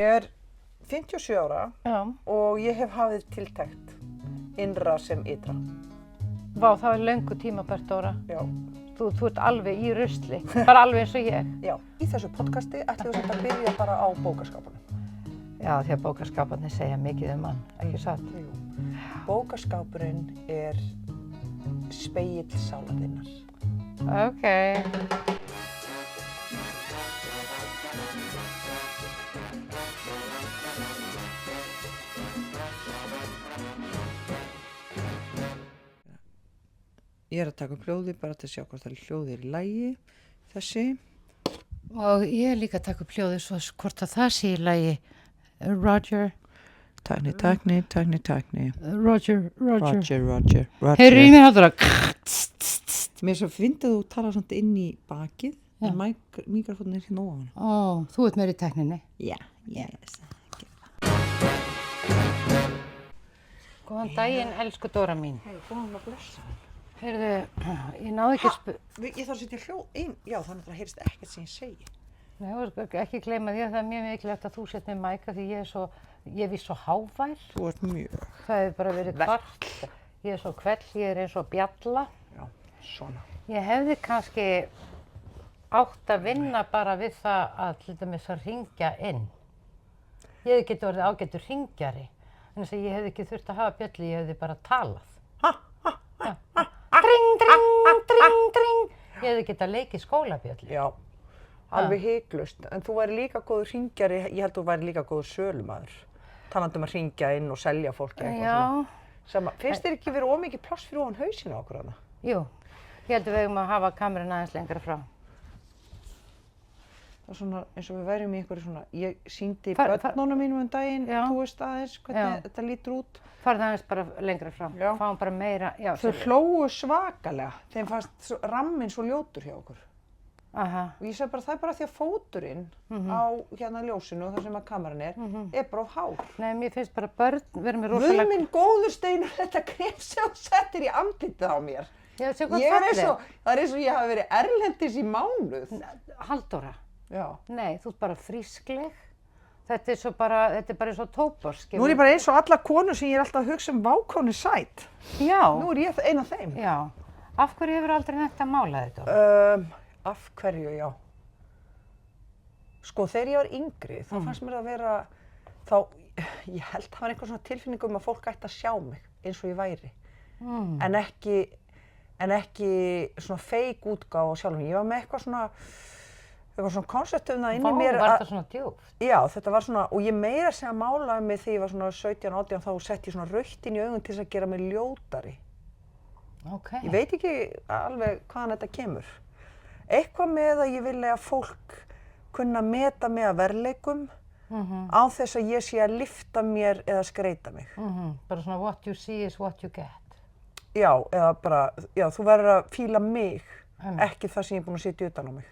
Ég er 57 ára Já. og ég hef hafið tiltekt innra sem ytra. Vá, það er löngu tímabært, Dóra. Já. Þú ert alveg í rusli, bara alveg eins og ég. Já. Í þessu podcasti ætlum við að byrja bara á bókaskápunum. Já, því að bókaskáparnir segja mikið um hann, ekki satt? Jú. Bókaskápurinn er spegill sálar þinnar. Ok. Ég er að taka upp hljóði bara til að sjá hvort það er hljóðir í lagi, þessi. Og ég er líka að taka upp hljóðið svo hvort að það sé í lagi. Roger. Tækni. Roger. Roger. Heyrðu í mér hátur að... Mér er svo fyndið þú talar samt inn í bakið, Já. en mikrofónin er hérna ofan. Ó, þú ert meira í tekninni. Já, yes. Góðan daginn, elsku Dóra mín. Hei, góðan að blessa. Heyrðu, ég náði ekki Ég þarf að setja hljóð inn, já þannig að það heyrist ekkert sem ég segi. Nei, þú ert ekki gleyma því að það er mjög mikilvægt að þú sett með mæka því ég er víst svo hávær. Þú ert mjög. Það hefur bara verið kvart. Ég er svo kvell, ég er eins og bjalla. Já, svona. Ég hefði kannski átt að vinna bara við það að til dæmis að hringja inn. Ég hefði getið orðið ágætur hringjari. En þess að ég hefði ekki þurft að hafa bjöllu, ég hefði bara talað. Dring. Ég hefði getað leikið skólabjöllu. Já, alveg hiklaust. En þú væri líka góður hringjari, ég held þú væri líka góður sölumaður. Talandi að hringja inn og selja fólki eitthvað svona. Finnst þér ekki verið ómikið pláss fyrir ofan hausinn á okkur hana? Jú, ég held við eigum að hafa kamerun aðeins lengra frá. Það er svona eins og við værum í einhverju svona, ég sýndi börnunum mínum daginn, þú veist aðeins hvernig þetta lítur út. Farðu aðeins bara lengra frá, fáum bara meira. Já, þau hlógu svakalega, þeim fannst ramminn svo ljótur hjá okkur. Aha. Og ég segi bara það er bara því að fóturinn á hérna ljósinu, þar sem að kameran er bara of hár. Nei, mér finnst bara börn vera með rosalega... Guð minn góður Steinar, þetta krem sem þú settir í andlitið á mér. Já, sjá hvað fallið. Það er eins og ég hafi verið erlendis í mánuð. Halldóra. Já. Nei, þú ert bara frískleg. Þetta er bara eins og tóbak. Nú er ég bara eins og alla konur sem ég er alltaf að hugsa um vákonu sæt. Já. Nú er ég ein af þeim. Já. Af hverju hefur aldrei nefnt að mála þetta? Af hverju, já. Sko, þegar ég var yngri, þá fannst mér að vera, ég held að það var einhver svona tilfinning að fólk ætti að sjá mig eins og ég væri. En ekki svona fake útgáfa á sjálfum. Ég var með eitthvað svona koncept um það inn í mér. Var þetta svona djúpt? Já, þetta var svona, og ég meira að segja málaði mig þegar ég var svona 17-18, þá sett ég svona rautt inn í augun til þess að gera mig ljótari. Ok. Ég veit ekki alveg hvaðan þetta kemur. Eitthvað með að ég vilja að fólk kunna meta mig að verðleikum á þess að ég sé að lyfta mér eða skreita mig. Bara svona what you see is what you get. Já, eða bara, þú verður að fíla mig, ekki það sem ég er búin að sitja utan á mig.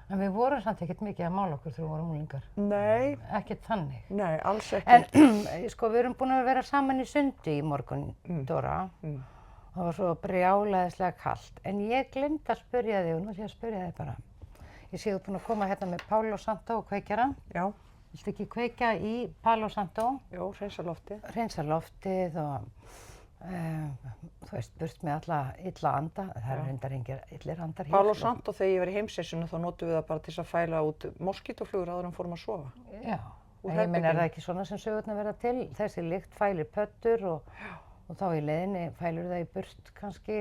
En við vorum samt ekkert mikið að mála okkur þegar við vorum unglingar. Nei. Ekkert þannig. Nei, alls ekki. En sko, við erum búin að vera saman í sundi í morgun, Dóra. Það var svo brjálæðislega kalt. En ég glemdi að spyrja þig og nú ætla ég að spyrja þig bara. Ég sé þú búin að koma hérna með Palo Santo og kveikjara. Já. Viltu ekki kveikja í Palo Santo? Jó, hreinsa loftið. Hreinsa loftið og þú veist, burt með alla illa anda. Það eru reyndar engir illir andar hér. Palo Santo, þegar ég var í heimsessinu, þá notum við það bara til þess að fæla út moskítoflugur áður en fórum að sofa. Já, en ég meina, er það ekki svona sem sögurnar verða til? Þessi lykt fælir pöddur og þá í leiðinni fælur það í burt kannski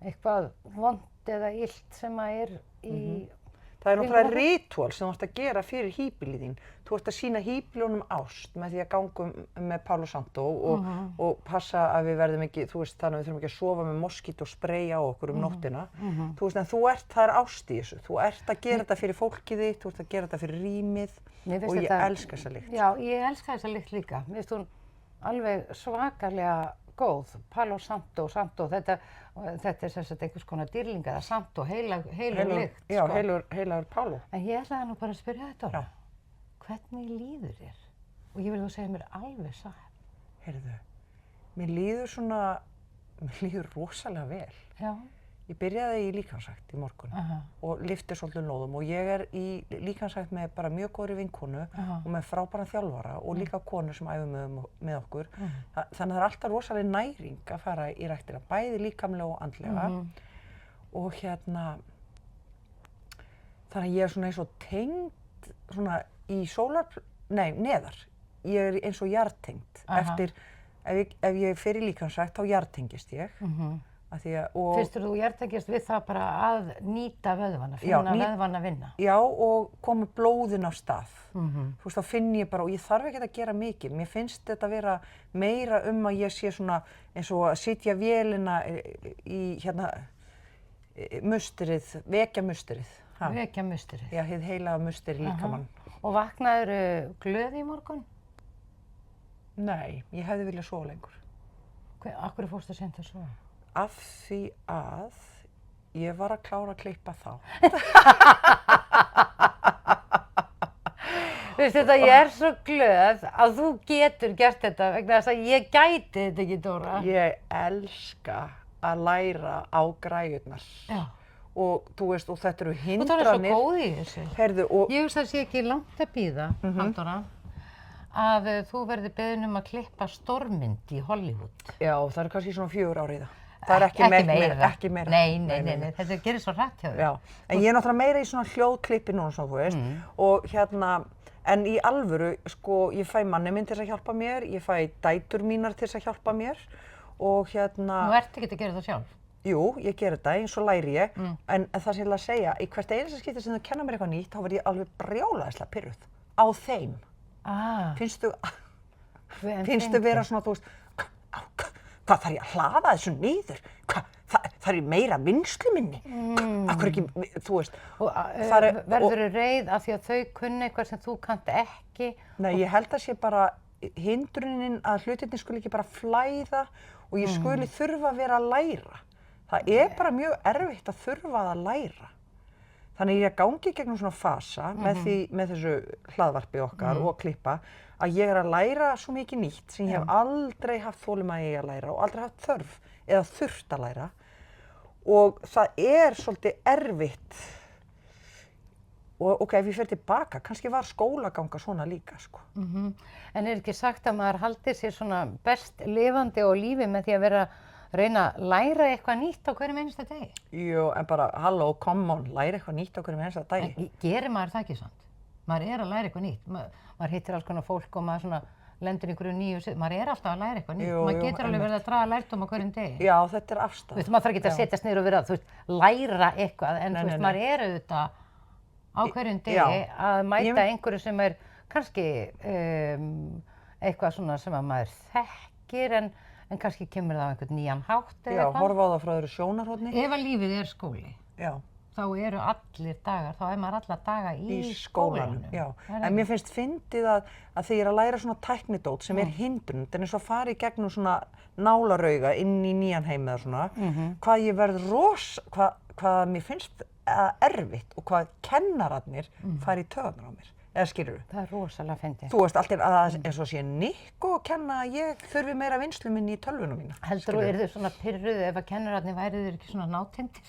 eitthvað vont eða illt sem að er í... Það er náttúrulega ritual sem þú ert að gera fyrir híbílið þín. Þú ert að sýna híbílunum ást með því að ganga með Palo Santo og passa að við verðum ekki, þú veist, þannig að við þurfum ekki að sofa með moskítósprey á okkur nóttina. Þú veist, en það er ást í þessu. Þú ert að gera þetta fyrir fólkið þitt, þú ert að gera þetta fyrir rýmið og ég elska þessa lykt. Já, ég elska þessa lykt líka. Mér finnst hún alveg svakalega góð. Palo Santo, þetta er sem sagt einhvers konar dýrling eða Santo, heilur lykt. Já, heilagur Palo. En ég ætlaði nú bara að spyrja þetta Dóra. Hvernig líður þér? Og ég vil þú segja mér alveg satt. Heyrðu, mér líður rosalega vel. Já. Ég byrjaði í líkamsrækt í morgun og lyfti svolítið lóðum og ég í líkamsrækt með bara mjög góðri vinkonu og með frábæran þjálfara og líka konur sem æfum með okkur. Þannig að það er alltaf rosalega næring að fara í ræktina, bæði líkamlega og andlega. Og þannig að ég er svona eins og tengd svona í neðar. Ég er eins og jarðtengd. Eftir, ef ég fer í líkamsrækt þá jarðtengist ég. Fyrstur þú jarðtengist við það bara að nýta vöðvana, finna vöðvana að vinna? Já, og koma blóðin á stað. Þú veist, þá finn ég bara, og ég þarf ekki að gera mikið. Mér finnst þetta vera meira að ég sé svona eins og að sitja vélina í musterið, vekja musterið. Vekja musterið? Já, hið heilaga musteri líkamann. Og vaknaðirðu glöð í morgun? Nei, ég hefði viljað sofa lengur. Af hverju fórstu seint að sofa? Af því að ég var að klára að klippa þá. Veistu þetta, ég er svo glöð að þú getur gert þetta vegna þess að ég gæti þetta ekki, Dóra. Ég elska að læra á græjurnar. Já. Og þú veist, og þetta eru hindranir. Og það er svo góð í þessu. Heyrðu, og ég hugsa að sé ekki langt að bíða, Halldóra, að þú verði beðin um að klippa stórmynd í Hollywood. Já, það eru kannski svona 4 ár í það. Það er ekki meira. Nei, þetta gerir svo hratt hjá þér. Já, en ég er náttúrulega meira í svona hljóðklippi núna, svona, þú veist. Og en í alvöru, sko, ég fæ manni minn til að hjálpa mér, ég fæ dætur mínar til að hjálpa mér og Þú ert ekki að gera það sjálf? Jú, ég ger þetta, eins og læri ég, en það sem ég vil að segja, í hvert einasta skipti sem þau kenna mér eitthvað nýtt, þá verð ég alveg brjálæðislega pirruð á þeim. Finnstu vera svona, þú veist, hvað þarf ég að hlaða þessu niður? Það er meira vinnslu minni? Akkur ekki, þú veist. Verður þau reið af því að þau kunni eitthvað sem þú kannt ekki? Nei, ég held að sé bara hindrunin að hlutirnir skuli ekki bara flæða og ég skuli þurfa að vera að læra. Það er bara mjög erfitt að þurfa að læra. Þannig ég gangi gegnum svona fasa með þessu hlaðvarpi okkar og klippa að ég er að læra svo mikið nýtt sem ég hef aldrei haft þolinmæði í að læra og aldrei haft þörf eða þurft að læra og það er svolítið erfitt og ef ég fer tilbaka, kannski var skólaganga svona líka, sko. En er ekki sagt að maður haldi sér svona best lifandi á lífi með því að vera reyna að læra eitthvað nýtt á hverjum einasta degi? Jú, en bara, halló, come on, læra eitthvað nýtt á hverjum einasta degi. En gerir maður það ekki svona? Maður er að læra eitthvað nýtt. Maður hittir alls konar fólk og maður svona lendir í einhverju nýju, maður er alltaf að læra eitthvað nýtt. Maður getur alveg verið að draga lærdóm á hverjum degi. Já, þetta er afstæða. Þú veist, maður þarf ekki að setjast niður og vera að, læra eitthvað, en þú veist, maður er auðvitað á hverjum degi að mæta einhverju sem er kannski eitthvað svona sem að maður þekkir, en kannski kemur það á einhvern nýjan hátt eða eitthvað. Já, horfa á það frá öðru sjónarhorni. Ef að lífið er skóli. Já. Þá eru allir dagar, þá er maður alla daga í skólanum. Já, en mér finnst fyndið að þegar ég er að læra svona tæknidót sem er hindrun, þetta er eins og að fara í gegnum svona nálarauga inn í nýjan heim eða svona, hvað ég verð hvað mér finnst erfitt og hvað kennararnir fara í töðunar á mér, eða skilurðu? Það er rosalega fyndið. Þú veist, allt er eins og sé nikk og kenna að ég þurfi meira vinnslu minni í tölvunum mína. Heldurðu, eru þau svona pirruð ef að kennararnir væru þau ekki svona nátengdir?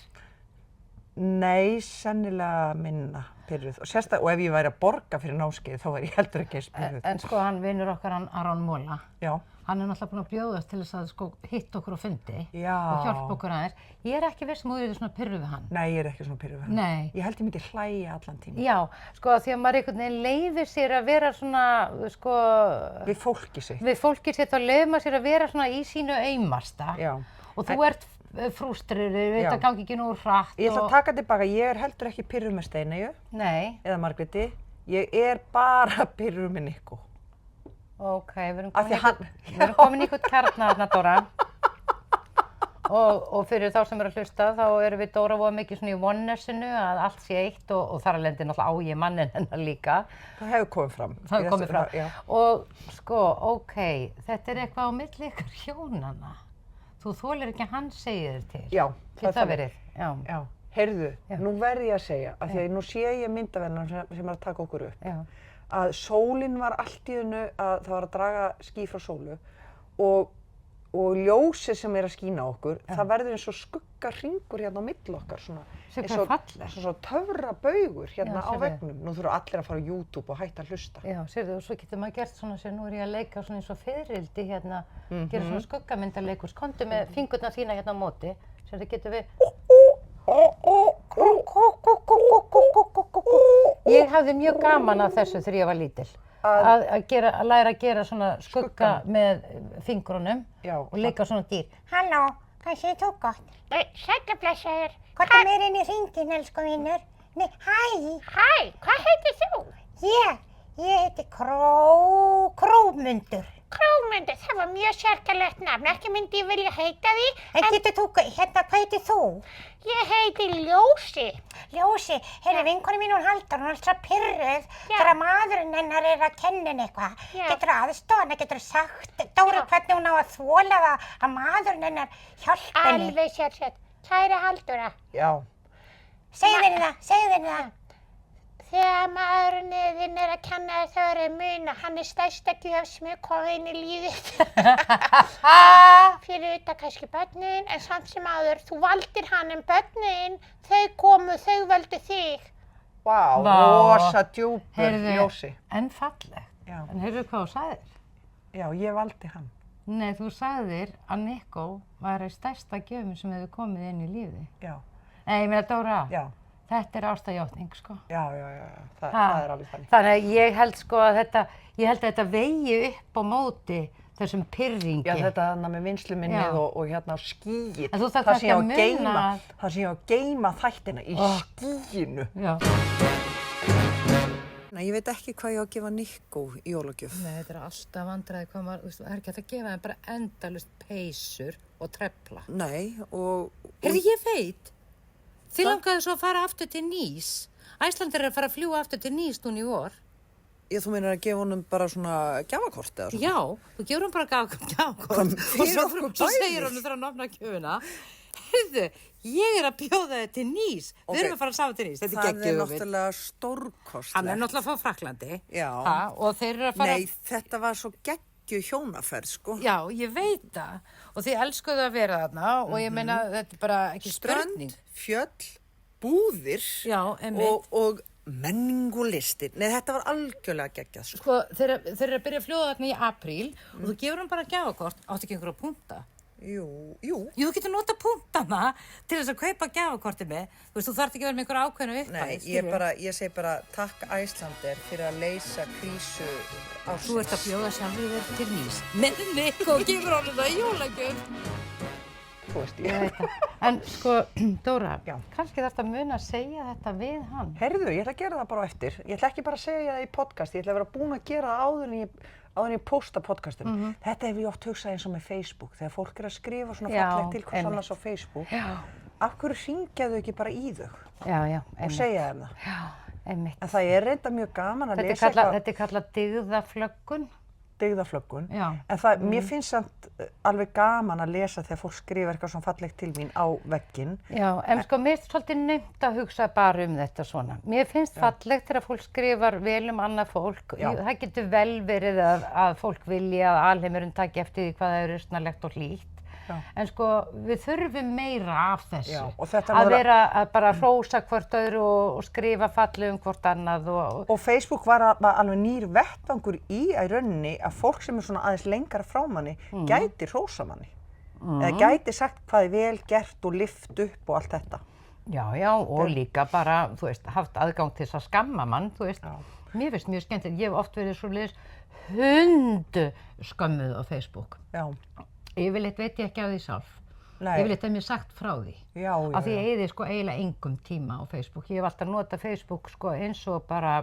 Nei, sennilega minna pirruð. Og ef ég væri að borga fyrir námskeið, þá væri ég heldur ekki eins pirruð. En sko, hann vinur okkar, Aron Móla, Já. Hann er náttúrulega búinn að bjóðast til þess að sko hitta okkur á fundi og Já. hjálpa okkur aðeins. Ég er ekki viss að þú yrðir svona pirruð við hann. Nei, ég er ekki svona pirruð við hann. Nei. Ég held ég myndi hlæja allan tíma. Já, sko því að maður einhvern veginn leyfir sér að vera svona, sko... Við fólkið sitt. Við fólkið sitt og leyfir maður sér að vera svona í sínu aumasta. Já. Og þú ert frústrerið, veit að gangi ekki nú hratt og... Ég ætla að taka tilbaka, ég er heldur ekki pirruð með Steineyju. Nei. Eða Margréti. Ég er bara pirruð með Nikko. Ok, við erum komin í einhvern kjarna þarna, Dóra. Og fyrir þá sem eru að hlusta, þá erum við Dóra voða mikið svona í onenessinu að allt sé eitt og þar að lendi náttúrulega á ég mannin hennar líka. Það hefur komið fram. Það hefur komið fram. Já. Og sko, ok, þetta er eitthvað á milli ykkur hjónanna. Þú þolir ekki að hann segi þér til. Já. Það verið. Já. Já. Heyrðu, nú verð ég að segja, af því að nú sé ég myndavélarnar sem er að taka okkur upp. Já. Að sólin var allt í hennu að það var að draga ský frá sólu og og ljósið sem að skína á okkur, það verður eins og skuggahringur hérna á milli okkar, svona eins og töfrabaugur hérna á veggnum. Nú þurfa allir að fara á YouTube og hætta að hlusta. Já, sérðu, og svo getur maður gert svona sem nú ég að leika svona eins og fiðrildi hérna, gera svona skuggamyndarleikur, komdu með fingurna þína hérna á móti, sérðu getur við Ég hafði mjög gaman af þessu þegar ég var lítil. Að læra að gera svona skugga með fingrunum og leika svona dýr. Halló, hvað segir þú gott? Sætla blessaður. Hvað er meira inn í hringinn, elsku vinur? Nei, hæ. Hæ, hvað heitir þú? Ég heiti Krómundur. Krómundur, það var mjög sérkennilegt nafn, ekki myndi ég vilja heita því. En getur þú, hvað heitir þú? Ég heiti Ljósi. Ljósi, vinkona mín hún Halldór, hún er alltaf pirruð þegar maðurinn hennar er að kenna henni eitthvað. Geturðu aðstoða hana, geturðu sagt Dóru hvernig hún á að þola það að maðurinn hennar hjálpi henni? Alveg sérsett. Kæra Halldóra. Já. Segðu henni það. Þegar maðurinn þinn er að kenna þér þau eru muna, hann er stærsta gjöf sem hefur komið inn í lífið. Fyrir utan kannski börnin, en samt sem áður, þú valdir hann en börnin, þau komu, þau völdu þig. Vá, rosa djúpur Ljósi. En fallegt. En heyrðu hvað þú sagðir? Já, ég valdi hann. Nei, þú sagðir að Nikkó væri stærsta gjöfin sem hefur komið inn í lífið. Já. Nei, ég meina Dóra. Já. Þetta er ástarjátning, sko. Já, það er alveg þannig. Þannig að ég held sko að þetta vegi upp á móti þessum pirringi. Já, þetta þarna með vinnsluminnið og hérna á skýið. En þú þarft ekki að muna það sem ég á að geyma þættina í skýinu. Já. Ég veit ekki hvað ég á að gefa Nikkó í jólagjöf. Nei, þetta er alltaf vandræði hvað maður, þú veist, er ekki hægt að gefa þeim bara endalaust peysur og trefla. Nei, og... Heyrðu, ég veit. Þið langaðu svo að fara aftur til Nýs. Æslandir er að fara að fljúga aftur til Nýs núna í vor. Já, þú meinar að gefa honum bara svona gjafakort eða svona? Já, þú gefur honum bara gjafakort. Og svo segir honum þegar hann opnar gjöfuna. Heyrðu, ég er að bjóða þig til Nýs. Við erum að fara saman til Nýs. Þetta er Það er náttúrulega stórkostlegt. Hann er náttúrulega frá Frakklandi. Já. Og þeir eru að fara... Nei, þetta var svo hjónaferð, sko. Já, ég veit það. Og þið elskuðu að vera þarna og ég meina, þetta er bara ekki spurning. Strönd, fjöll, búðir og menning og listir. Nei, þetta var algjörlega geggjað, sko. Sko, þeir eru að byrja að fljóða þarna í apríl og þú gefur hann bara gjafakort, áttu ekki einhverja punta? Jú. Jú, þú getur nota punktana til þess að kaupa gjafakortið með. Þú veist, þú þarft ekki að vera með einhverja ákveðnu upphæð. Nei, ég segi bara takk Æslandir fyrir að leysa krísu ársins. Þú ert að bjóða sjálfur þér til Nýs. Með Nikkó og gefur honum það í jólagjöf. Þú veist, ég veit það. En sko, Dóra, kannski þarftu að muna að segja þetta við hann. Heyrðu, ég ætla að gera það bara á eftir. Ég ætla ekki bara að segja það í podcast, ég ætla að vera búin að gera það áður en ég posta podcastinu. Þetta hef ég oft hugsað eins og með Facebook, þegar fólk er að skrifa svona fallegt til hvers annars á Facebook. Af hverju hringja þau ekki bara í þau? Og segja þeim það? Já, einmitt. En það er reynda mjög gaman að lesa eitthvað. Þetta er kallað dygðaflöggun. Dygðaflöggun. En mér finnst samt alveg gaman að lesa þegar fólk skrifa eitthvað svona fallegt til mín á vegginn. Já, en sko mér finnst svolítið naumt að hugsa bara um þetta svona. Mér finnst fallegt þegar fólk skrifar vel um annað fólk. Það getur vel verið að fólk vilji að alheimurinn taki eftir því hvað það er rausnarlegt og hlýtt. En sko við þurfum meira af þessu. Að vera að bara hrósa hvort öðru og skrifa falleg hvort annað. Og Facebook var alveg nýr vettvangur í rauninni að fólk sem er svona aðeins lengra frá manni gæti hrósa manni. Eða gæti sagt hvað er vel gert og lyft upp og allt þetta. Já, og líka bara, þú veist, haft aðgang til þess að skamma mann, þú veist. Mér finnst mjög skemmtilegt, ég hef oft verið svoleiðis hundskömmuð á Facebook. Yfirleitt veit ég ekki af því sjálf. Yfirleitt hef mér sagt frá því. Af því ég eyði sko eiginlega engum tíma á Facebook. Ég hef alltaf notað Facebook sko eins og bara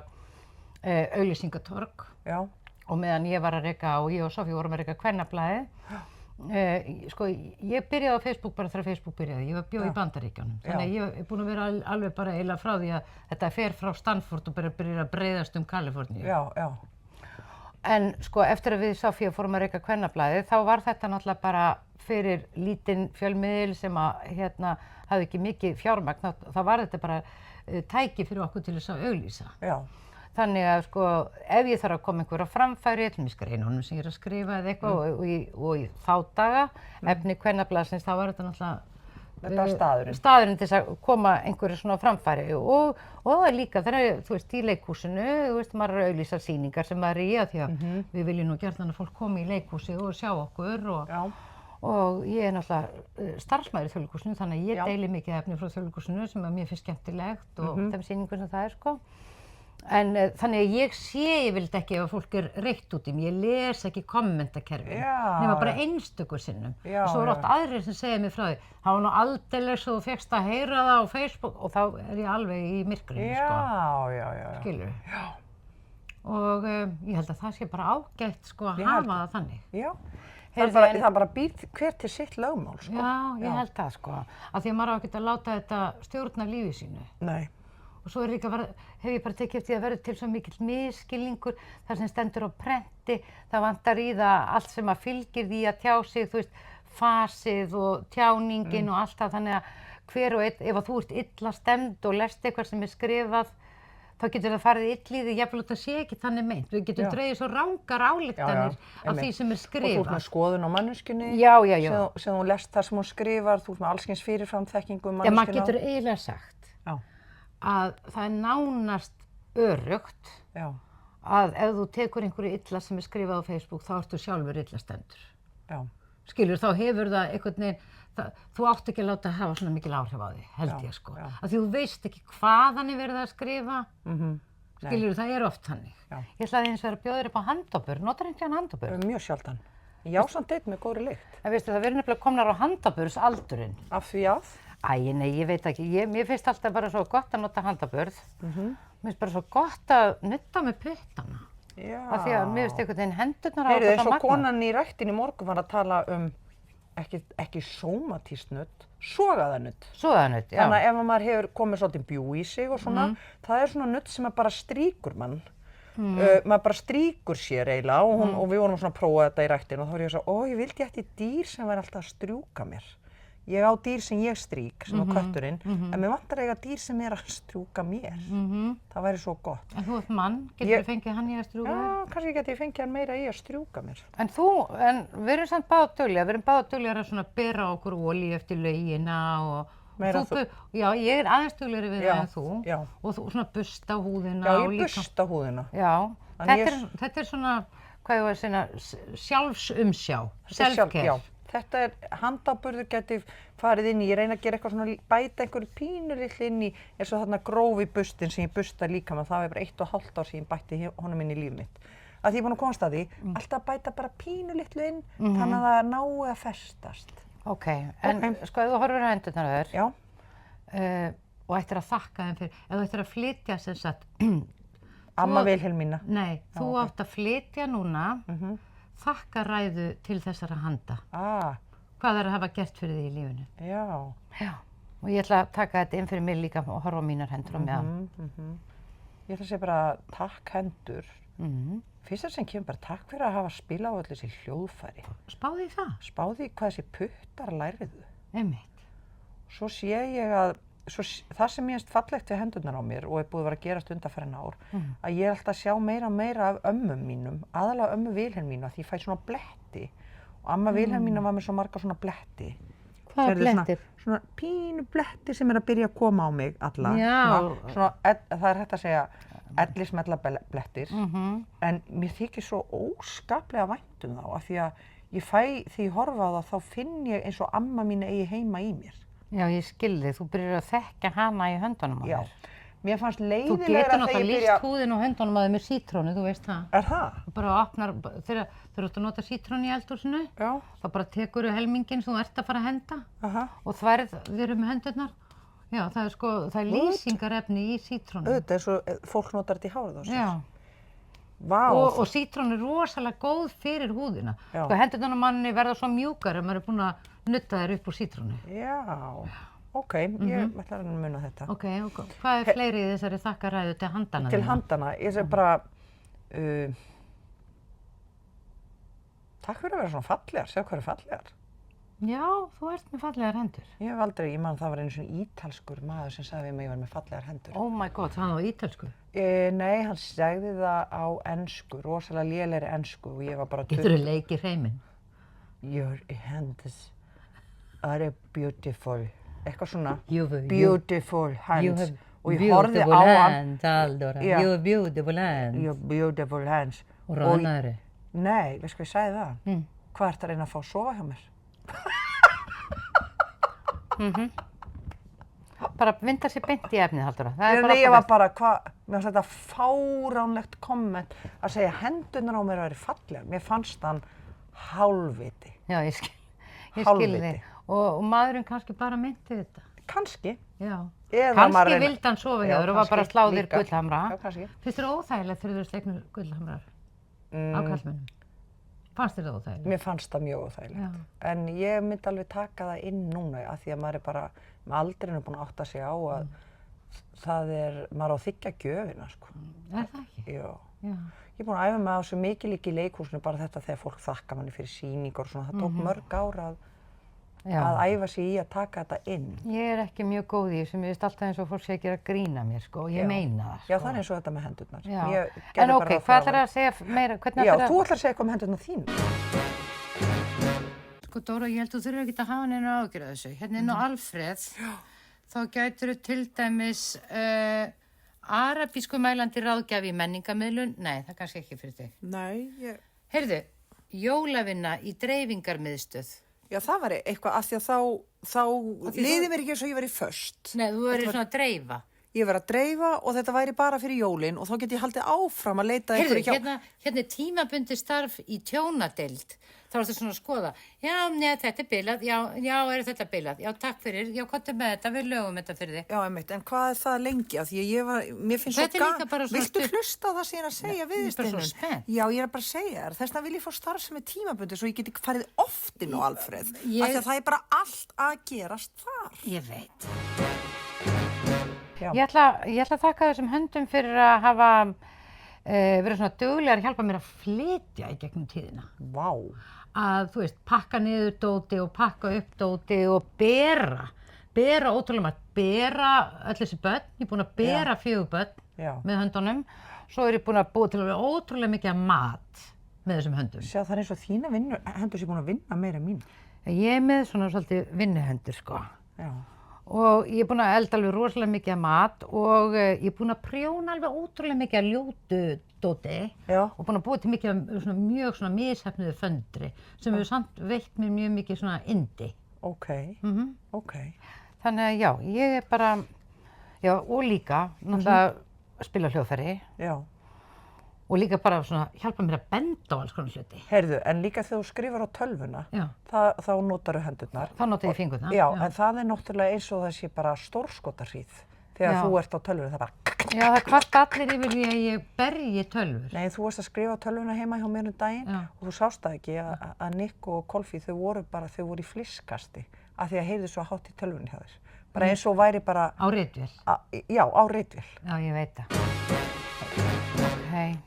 auglýsingatorg. Og meðan ég var að reka og ég og Sofía vorum að reka Kvennablaðið. Sko ég byrjaði á Facebook bara þegar Facebook byrjaði. Ég var bjó í Bandaríkjunum. Þannig að ég er búin að vera alveg bara eiginlega frá því að þetta fer frá Stanford og byrjar að breiðast Kaliforníu. En sko eftir að við Sofía fórum að reka Kvennablaðið þá var þetta náttúrulega bara fyrir lítinn fjölmiðil sem að hafði ekki mikið fjármagn. Þá var þetta bara tæki fyrir okkur til þess að auglýsa. Þannig að sko, ef ég þarf að koma einhver á framfæri, til mér greinunum sem ég að skrifa eða eitthvað og í þá daga, efni Kvennablaðsins, þá var þetta náttúrulega Þetta var staðurinn til þess að koma einhverju svona á framfæri og það er líka þegar, þú veist, í leikhúsinu, þú veist, maður er að auglýsa sýningar sem maður er í því að við viljum nú gjarnan að fólk komi í leikhúsi og sjá okkur og ég er náttúrulega starfsmaður í Þjóðleikhúsinu, þannig að ég deili mikið efni frá Þjóðleikhúsinu sem mér finnst skemmtilegt og þeim sýningum sem það er, sko. En þannig að ég sé yfirleitt ekki ef fólk er reitt út í mig, ég les ekki kommentakerfin, nema bara einstöku sinnum. Og svo er oft aðrir sem segja mér frá því, það var nú aldeilis og þú fékkst að heyra það á Facebook og þá er ég alveg í myrkrinu, sko. Skilurðu? Já. Og ég held að það sé bara ágætt, sko, að hafa það þannig. Já. Það bara býr hver til sitt lögmál, sko. Já, ég held það, sko. Af því að maður á ekkert að láta þetta stjórna lífi sínu. Nei. Og svo er líka hef ég bara tekið eftir að verður til svo mikill misskilningur þar sem stendur á prenti, það vantar í það allt sem að fylgir því að tjá sig, þú veist, fasið og tjáningin og allt það, þannig að hver og einn, ef að þú ert illa stemd og lest eitthvað sem er skrifað, þá getur það farið illa í því, jafnvel það sé ekki þannig meint. Við getum dregið svo rangar ályktanir af því sem er skrifað. Og þú ert með skoðun á manneskjunni, sem þú lest það sem hún skrifar, þú ert með alls kyns fyrirframþekkingu um manneskjuna. Já, maður getur eiginlega sagt að það er nánast öruggt að ef þú tekur einhverju illa sem er skrifað á Facebook, þá ertu sjálfur illa stendur. Já. Skilur, þá hefur það einhvern veginn, þú átt ekki að láta að hafa svona mikil áhrif á því, held ég, sko. Af því þú veist ekki hvaðan er verið að skrifa. Skilur, það er oft þannig. Ég ætlaði eins og að bjóða þér upp á handabur, notar einhvern handabur? Mjög sjaldan. Já, samt eitt með góðri lykt. En veistu, það verður nefnilega komnar á handabursaldurinn. Af því að? Æ, nei, ég veit ekki. Mér finnst alltaf bara svo gott að nota handaburð. Mér finnst bara svo gott að nudda með puttana. Já. Af því að mér finnst einhvern veginn hendurnar á þetta magna. Eins og konan í ræktinni í morgun var að tala ekki sómatískt nudd, sogaðanudd. Sogaðanudd, já. Þannig að ef maður hefur komið svolítið bjú í sig og svona, það er svona nudd sem bara strýkur mann. Maður bara strýkur sér eiginlega og við vorum svona að prófa þetta í ræktinu og þá var ég að segja, ég vildi ætti dýr sem væri alltaf að strjúka mér. Ég á dýr sem ég strýk, sem á kötturinn, en mér vantar eiga dýr sem er að strjúka mér. Það væri svo gott. En þú ert mann, getur þú fengið hann í að strjúka þér? Já, kannski geti ég fengið hann meira í að strjúka mér. En við erum samt báðar duglegar, við erum báðar duglegar að svona bera okkur olíu eftir laugina og já, ég er aðeins duglegri við það en þú. Já. Og þú svona busta húðina. Já, ég busta húðina. Já, þetta er svona, hvað ég var að segja, sjálfsumsjá, self-care. Þetta handaburður geti farið inn í, ég reyna að gera eitthvað svona, bæta einhverju pínulitli inn í, eins og þarna grófi bustin sem ég busta líka með, það er bara 1,5 ár sem ég bætti honum inn í líf mitt. Að því ég er búin að komast að því, alltaf bæta bara pínulitlu inn, þannig að það nái að festast. Ok, en sko ef þú horfir á hendurnar á þér og ættir að þakka þeim fyrir, ef þú ættir að flytja sem sagt Amma Vilhelmína. Nei, þú átt að flytja núna þakkaræðu til þessara handa. Hvað er að hafa gert fyrir því í lífinu? Já. Og ég ætla að taka þetta inn fyrir mig líka og horfa á mínar hendur á meðan. Ég ætla að segja bara takk hendur. Fyrst sem kemur bara takk fyrir að hafa spilað á öll þessi hljóðfæri. Spáði í það? Spáði í hvað þessi puttar læriðu. Einmitt. Svo sé ég að það sem ég finnst fallegt við hendurnar á mér og er búið að vera að gerast undanfarin ár, að ég er alltaf að sjá meira og meira af ömmum mínum, aðalega ömmu Vilhelmínu, því ég fæ svona bletti. Og amma Vilhelmína var með svo marga svona bletti. Hvaða blettir? Svona pínu bletti sem er að byrja að koma á mig alla. Já. Það er hægt að segja ellismella blettir, en mér þykir svo óskaplega vænt þá, af því að því ég horfa á það, þá finn ég eins og amma mín eigi heima í mér. Já, ég skil þig. Þú byrjar að þekkja hana í höndunum á þér. Já. Mér fannst leiðilegra þegar ég byrja... Þú getur náttúrulega lýst húðin á höndunum á þér með sítrónu, þú veist það. Er það? Þú bara opnar, þegar þú ert að nota sítrónu í eldhúsinu, þá bara tekurðu helminginn sem þú ert að fara að henda og þværð þér hendurnar. Já, það er lýsingarefni í sítrónu. Auðvitað, eins og fólk notar þetta í hárið á sér. Já. Vá. Og sítrónu er rosalega góð fyrir húðina. Sko hendurnar á manni verða svo mjúkar ef maður er búinn að nudda þér upp úr sítrónu. Já, ok, ég ætla að muna þetta. Ok, hvað er fleiri í þessari þakkaræðu til handana þína? Til handana, ég segi bara, takk fyrir að vera svona fallegar, sjá hvað eru fallegar. Já, þú ert með fallegar hendur. Ég hef aldrei, ég man það var einu svona ítalskur maður sem sagði við mig að ég var með fallegar hendur. Oh my god, það var ítölsku. Nei, hann sagði það á ensku, rosalega lélegri ensku og ég var bara... Geturðu leikið hreiminn? Your hands are beautiful. Eitthvað svona. You Beautiful hands. have Og ég horfði á hann. Aldora. Já. You have beautiful hands. Your beautiful hands. Og roðnaðri. Nei, veist hvað ég sagði það? Hvað ertu að reyna að fá að sofa hjá mér? Bara vinda sér beint í efnið, Halldóra. Nei, ég var bara, mér fannst þetta fáránlegt komment að segja hendurnar á mér að vera fallegar. Mér fannst hann hálfviti. Já, ég skil Hálfviti. þig. Og maðurinn kannski bara meinti þetta. Kannski. Já. Eða Kannski maður reyna- vildi hann sofa hjá Já, þér og var bara að kannski slá þér líka. gullhamra. Já, kannski. Finnst þér óþægilegt þegar þú sleiknir gullhamrar á kallmönnum? Fannst þér það óþægilegt? Mér fannst það mjög óþægilegt. En ég myndi alveg taka það inn núna af því að maður er bara með aldrinu búinn að átta sig á að það er, maður á að þiggja gjöfina, sko. Er það ekki? Já. Já. Ég er búinn að æfa mig á þessu mikið líka í leikhúsinu, bara þetta þegar fólk þakka manni fyrir sýningar og svona. Það tók mörg ár að æfa sig í að taka þetta inn. Ég er ekki mjög góð í þessu, mér finnst alltaf eins og fólk sé að gera grína mér, sko, og ég meina það, sko. Já, það er eins og þetta með hendurnar. Já. Ég En gerði ok, bara hvað ætlar að segja meira? Hvernig Já, ætlarðu þú ætlar að segja hvað með hendurnar þín. Sko, Dóra, ég held þú þurfir ekki að hafa neina ágjörð þessu. Hérna inn á Alfreð, þá gætirðu til dæmis arabísku mælandi ráðgjafi í menningarmiðlun. Nei, það er kannski ekki fyrir þig. Nei, Heyrðu, jólavinna í dreifingarmiðstöð. já það var eitthvað af því að þá liði mér ekki eins og ég væri föst. Nei, þú verður svona að dreifa. Ég var að dreifa og þetta væri bara fyrir jólin og þá get ég haldið áfram að leita Heyrðu, einhverju hjá... hérna er tímabundi starf í tjónadeild. Þá ertu svona að skoða. Já, neða, þetta er bilað. Já, er þetta bilað? Já, takk fyrir. Já, hvað er með þetta? Við lögum þetta fyrir þig. Já, einmitt, en hvað er það lengi? Af því að mér finnst Þetta er líka bara svona Viltu stutt- hlusta á það sem ég er að segja við Ég er bara svo Steinunn? spennt. Já, ég er bara að segja þér. Þess vegna vil ég fá starf sem er tímabundi svo ég geti farið oft inn á Alfreð. Af því að það er bara allt að gerast þar. Ég veit. Já. Ég ætla að þakka þessum höndum fyrir að hafa verið svona duglegar að hjálpa mér að flytja í gegnum tíðina. Vá. Að, þú veist, pakka niður dóti og pakka upp dóti og bera ótrúlega margt, bera öll þessi börn, ég er búin að bera 4 börn Já. með höndunum, svo er ég búin að búa til alveg ótrúlega mikið af mat með þessum höndum. Sjá, það er eins og þína hendur sé búin að vinna meira en mín. Ég er með svona svolítið vinnuhendur, sko. Já. Og ég er búin að elda alveg rosalega mikið af mat og ég er búin að prjóna alveg ótrúlega mikið af ljótu dóti Já. og búin að búa til mikið af svona, mjög svona mishefnuðu föndri sem hefur samt veitt mér mjög mikið svona yndi. Ok. Ok. Þannig að já, ég er bara, já, og líka náttúrulega spila hljóðfæri Já. og líka bara svona hjálpa mér að benda á alls konar hluti. Heyrðu, en líka þegar þú skrifar á tölvuna, Já. þá notarðu hendurnar. Þá nota ég fingurna. Já, en það er náttúrulega eins og það sé bara stórskotarhríð. Þegar Já. þú ert á tölvunni, það er bara... Já, það kvart allir yfir því að ég berji tölvur. Nei, þú varst að skrifa á tölvuna heima hjá mér daginn Já. og þú sást það ekki að Nick og Kolfi, þau voru í flisskasti af því að heyrðu svo hátt í tölvunni hjá þér. Bara eins og væri bara... Á ritvél. Já, á ritvél. Já, ég veit það.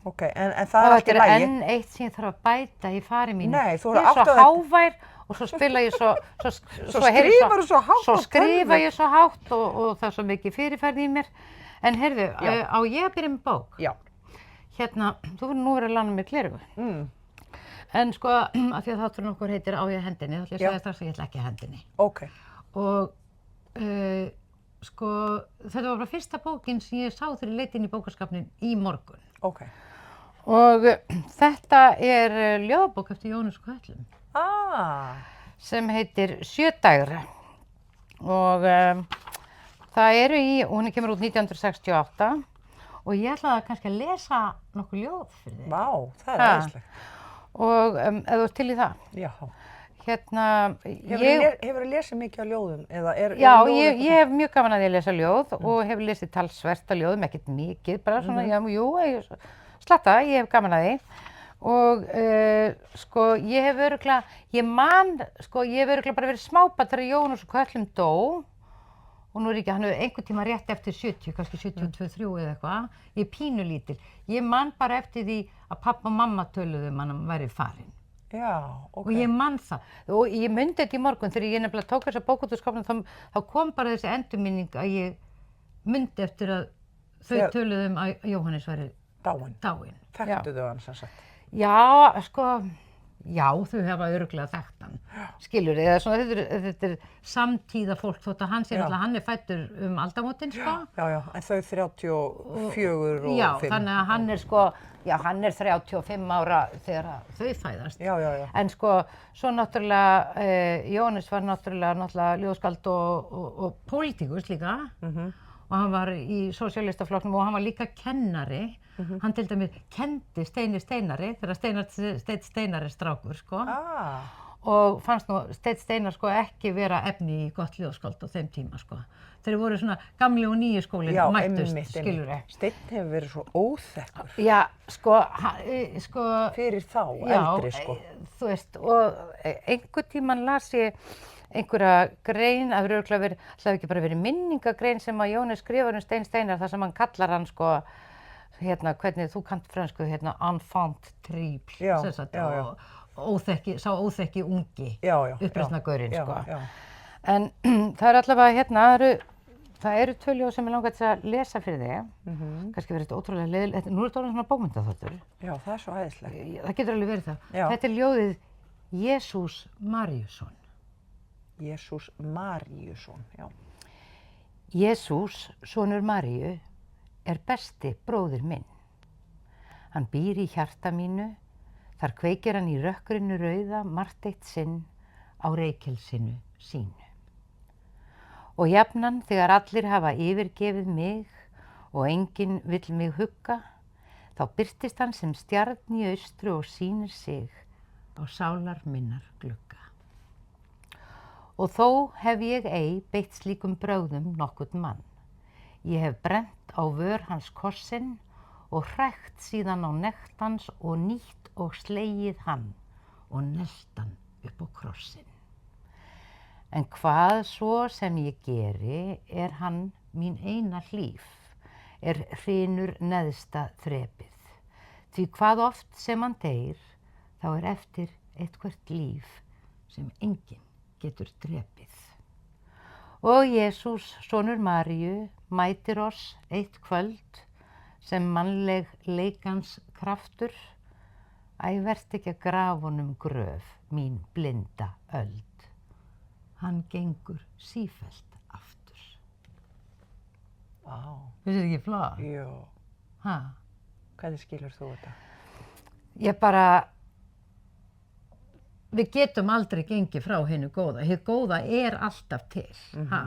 Ok, en það Og er allt í þetta er lagi. enn eitt sem ég þarf að bæta í fari mínu. Nei, þú Ég er átt svo að þetta- hávær og svo spila ég svo skrifarðu svo hátt Svo á skrifa tölvu. ég svo hátt og það er svo mikið fyrirferð í mér. En heyrðu, á ég að byrja með bók? Já. Hérna, þú verður nú verið að lána mér gleraugu. En sko, af því að þátturinn okkur heitir Á ég að hendinni, þá ætla ég að segja strax að ég ætla ekki að hendinni. Ok. Og sko, þetta var bara fyrsta bókin sem ég sá þegar ég leit inn í bókaskapnin í morgun. Ok. Og þetta er ljóðabók eftir Jónas Köllum sem heitir 7 dagar og það eru og hún kemur út 1968 og ég ætlaði kannski að lesa nokkuð ljóð fyrir þig. Vá, það er æðislegt. Og ef þú ert til í það. Já. Hérna, Hefurðu lesið mikið á ljóðum? Já, ég hef mjög gaman að ég lesa ljóð og hef lesið talsvert af ljóðum, ekkert mikið, bara svona, slatta, ég hef gaman að því. Og sko, ég hef örugglega bara verið smábarn þegar Jónas úr Köllum dó. Og nú er ekki, hann hefur einhvern tíma rétt eftir 70, kannski 72-3 eða eitthvað. Ég er pínulítil. Ég man bara eftir því að pappa og mamma töluðu hann væri farinn. Já, ok. Og ég man það. Og ég myndi þetta í morgun þegar ég nefnilega tók þessa bók út úr skápnum, þá kom bara þessi endurminning að ég myndi eftir að þau Já. töluðu að Jóhannes væri Dáin. dáinn. Þekktu þau hann sem sagt? Já, sko, já, þau hafa örugglega þekkt hann, skilur eða svona, þetta er samtíða fólk, þótt að hann sé náttúrulega, hann er fæddur aldamótin, sko. Já, en þau 34 og Já, 5. þannig að hann er sko, já, hann er 35 ára þegar þau fæðast. Já. En sko, svo náttúrulega, Jóhannes var náttúrulega ljóðskáld og pólitíkus líka. Og hann var í sósíalistaflokknum og hann var líka kennari. Hann til dæmis kenndi Steini Steinari þegar Steinn Steinar er strákur, sko. Og fannst nú Steinn Steinar sko ekki vera efni í gott ljóðskáld á þeim tíma, sko. Þeir voru svona gamli og nýi skólinn mættust, skilur við. Steinn hefur verið svo óþekkur. Já, sko, Fyrir þá, eldri, sko. Þú veist, og einhvern tímann las ég einhverja grein, það hefur örugglega verið, það ekki bara verið minningagrein sem að Jóhannes skrifar Stein Steinar, þar sem hann kallar hann sko, hvernig þú kannt frönsku, enfant terrible, sem sagt, og sá óþekki ungi, uppreisnargaurinn, sko. Já. En það er allavega, það eru 2 ljóð sem ég langar til að lesa fyrir þig, kannski verið þetta ótrúlega leiðilegt, nú er þetta orðinn svona bókmyndaþáttur. Já, það er svo æðislegt. Það getur alveg verið það. Já. Þetta er ljóðið Jesús Maríusson. Jesús Maríusson, já. Jesús, sonur Maríu, er besti bróðir minn. Hann býr í hjarta mínu, þar kveikir hann í rökkrinu rauða margt eitt sinn á reykelsinu sínu. Og jafnan þegar allir hafa yfirgefið mig og enginn vill mig hugga, þá birtist hann sem stjarn í austru og sýnir sig á sálar minnar glugga. Og þó hef ég ei beitt slíkum brögðum nokkurn mann. Ég hef brent á vör hans kossinn og hrækt síðan á nekt hans og nýtt og slegið hann og nelt hann upp á krossinn. En hvað svo sem ég geri er hann mín eina hlíf, er hrynur neðsta þrepið. Því hvað oft sem hann deyr, þá er eftir eitthvert líf sem enginn getur drepið. Og Jesús, sonur Maríu, mætir oss eitt kvöld sem mannleg leikans kraftur. Æ, vert ekki að grafa honum gröf, mín blinda öld. Hann gengur sífellt aftur. Vá. Finnst þér ekki flott? Jú. Ha? Hvernig skilur þú þetta? Ég bara, við getum aldrei gengið frá hinu góða. Hið góða er alltaf til. Ha?